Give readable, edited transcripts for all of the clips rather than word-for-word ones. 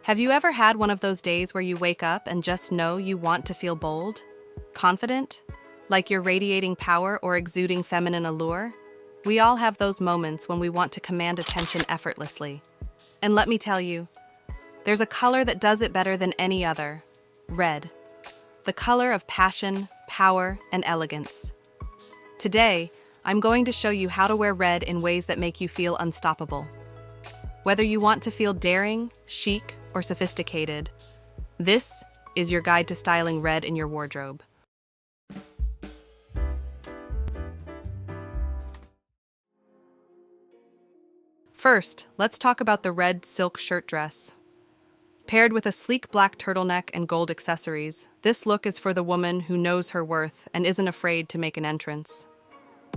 Have you ever had one of those days where you wake up and just know you want to feel bold? Confident? Like you're radiating power or exuding feminine allure? We all have those moments when we want to command attention effortlessly. And let me tell you, there's a color that does it better than any other: red. The color of passion, power, and elegance. Today, I'm going to show you how to wear red in ways that make you feel unstoppable. Whether you want to feel daring, chic, or sophisticated, this is your guide to styling red in your wardrobe. First, let's talk about the red silk shirt dress. Paired with a sleek black turtleneck and gold accessories, this look is for the woman who knows her worth and isn't afraid to make an entrance.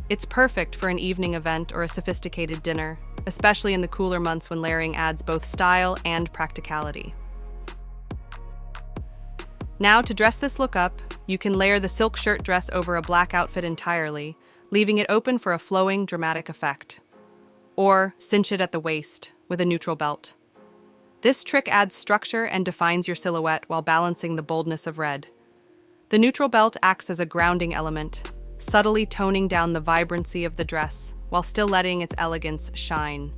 It's perfect for an evening event or a sophisticated dinner, especially in the cooler months when layering adds both style and practicality. Now, to dress this look up, you can layer the silk shirt dress over a black outfit entirely, leaving it open for a flowing, dramatic effect. Or cinch it at the waist with a neutral belt. This trick adds structure and defines your silhouette while balancing the boldness of red. The neutral belt acts as a grounding element, subtly toning down the vibrancy of the dress while still letting its elegance shine.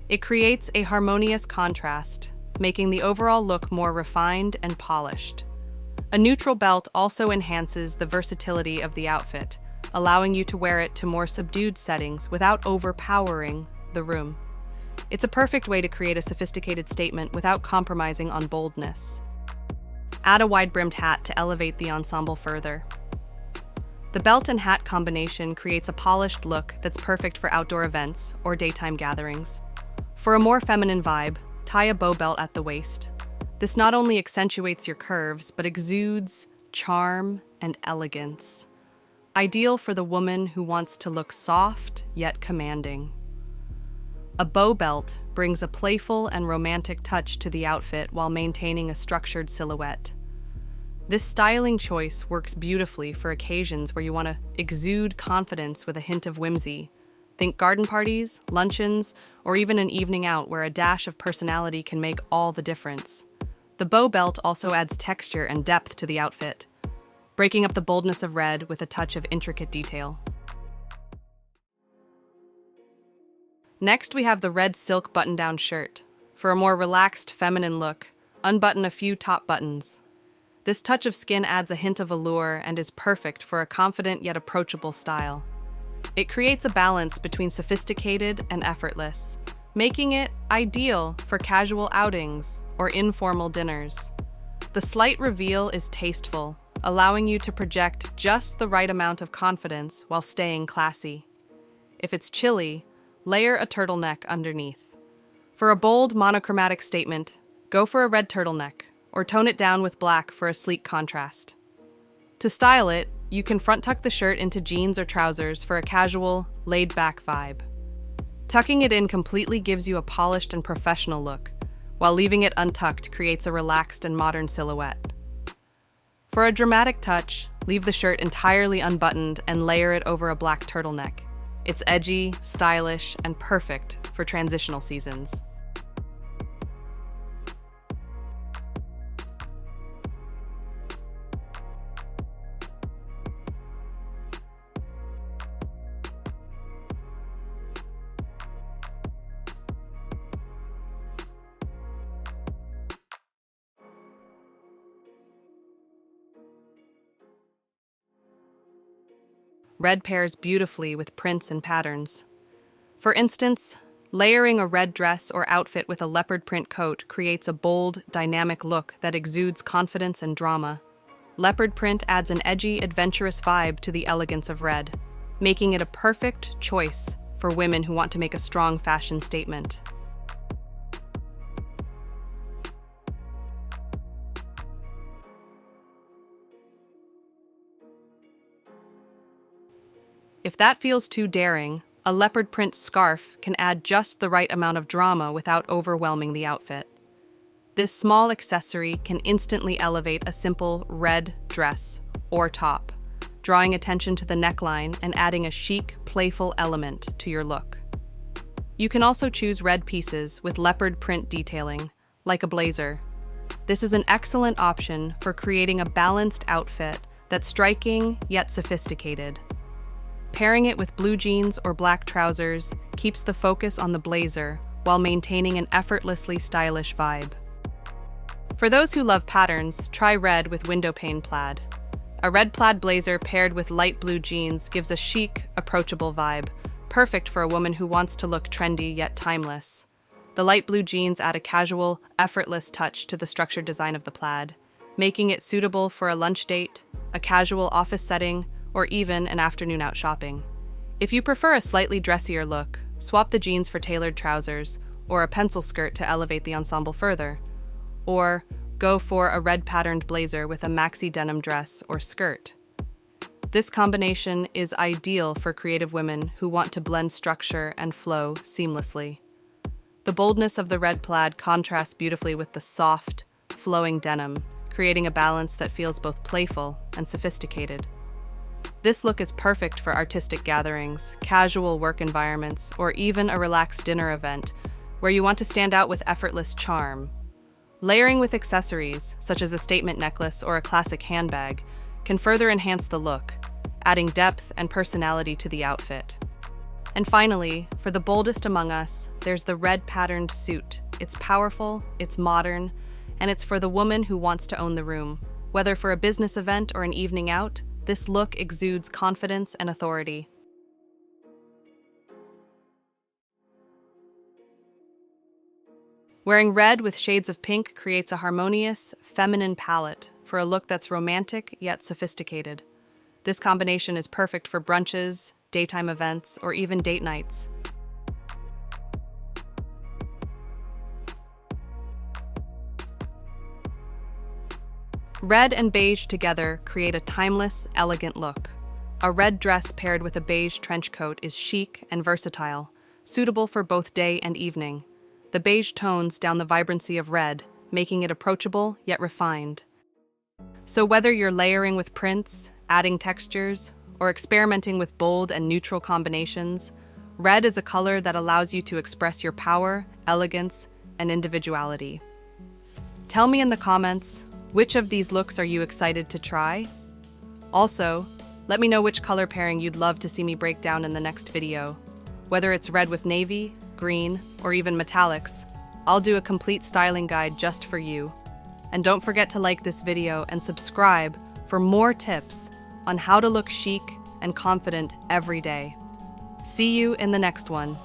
It creates a harmonious contrast, making the overall look more refined and polished. A neutral belt also enhances the versatility of the outfit, allowing you to wear it to more subdued settings without overpowering the room. It's a perfect way to create a sophisticated statement without compromising on boldness. Add a wide-brimmed hat to elevate the ensemble further. The belt and hat combination creates a polished look that's perfect for outdoor events or daytime gatherings. For a more feminine vibe, tie a bow belt at the waist. This not only accentuates your curves, but exudes charm and elegance. Ideal for the woman who wants to look soft yet commanding. A bow belt brings a playful and romantic touch to the outfit while maintaining a structured silhouette. This styling choice works beautifully for occasions where you want to exude confidence with a hint of whimsy. Think garden parties, luncheons, or even an evening out where a dash of personality can make all the difference. The bow belt also adds texture and depth to the outfit, breaking up the boldness of red with a touch of intricate detail. Next, we have the red silk button-down shirt. For a more relaxed, feminine look, unbutton a few top buttons. This touch of skin adds a hint of allure and is perfect for a confident yet approachable style. It creates a balance between sophisticated and effortless, making it ideal for casual outings or informal dinners. The slight reveal is tasteful, allowing you to project just the right amount of confidence while staying classy. If it's chilly, layer a turtleneck underneath. For a bold, monochromatic statement, go for a red turtleneck, or tone it down with black for a sleek contrast. To style it, you can front tuck the shirt into jeans or trousers for a casual, laid-back vibe. Tucking it in completely gives you a polished and professional look, while leaving it untucked creates a relaxed and modern silhouette. For a dramatic touch, leave the shirt entirely unbuttoned and layer it over a black turtleneck. It's edgy, stylish, and perfect for transitional seasons. Red pairs beautifully with prints and patterns. For instance, layering a red dress or outfit with a leopard print coat creates a bold, dynamic look that exudes confidence and drama. Leopard print adds an edgy, adventurous vibe to the elegance of red, making it a perfect choice for women who want to make a strong fashion statement. If that feels too daring, a leopard print scarf can add just the right amount of drama without overwhelming the outfit. This small accessory can instantly elevate a simple red dress or top, drawing attention to the neckline and adding a chic, playful element to your look. You can also choose red pieces with leopard print detailing, like a blazer, This is an excellent option for creating a balanced outfit that's striking yet sophisticated. Pairing it with blue jeans or black trousers keeps the focus on the blazer while maintaining an effortlessly stylish vibe. For those who love patterns, try red with window pane plaid. A red plaid blazer paired with light blue jeans gives a chic, approachable vibe, perfect for a woman who wants to look trendy yet timeless. The light blue jeans add a casual, effortless touch to the structured design of the plaid, making it suitable for a lunch date, a casual office setting, or even an afternoon out shopping. If you prefer a slightly dressier look, swap the jeans for tailored trousers or a pencil skirt to elevate the ensemble further. Or go for a red patterned blazer with a maxi denim dress or skirt. This combination is ideal for creative women who want to blend structure and flow seamlessly. The boldness of the red plaid contrasts beautifully with the soft, flowing denim, creating a balance that feels both playful and sophisticated. This look is perfect for artistic gatherings, casual work environments, or even a relaxed dinner event where you want to stand out with effortless charm. Layering with accessories, such as a statement necklace or a classic handbag, can further enhance the look, adding depth and personality to the outfit. And finally, for the boldest among us, there's the red patterned suit. It's powerful, it's modern, and it's for the woman who wants to own the room. Whether for a business event or an evening out, this look exudes confidence and authority. Wearing red with shades of pink creates a harmonious, feminine palette for a look that's romantic yet sophisticated. This combination is perfect for brunches, daytime events, or even date nights. Red and beige together create a timeless, elegant look. A red dress paired with a beige trench coat is chic and versatile, suitable for both day and evening. The beige tones down the vibrancy of red, making it approachable yet refined. So whether you're layering with prints, adding textures, or experimenting with bold and neutral combinations, red is a color that allows you to express your power, elegance, and individuality. Tell me in the comments, which of these looks are you excited to try? Also, let me know which color pairing you'd love to see me break down in the next video. Whether it's red with navy, green, or even metallics, I'll do a complete styling guide just for you. And don't forget to like this video and subscribe for more tips on how to look chic and confident every day. See you in the next one.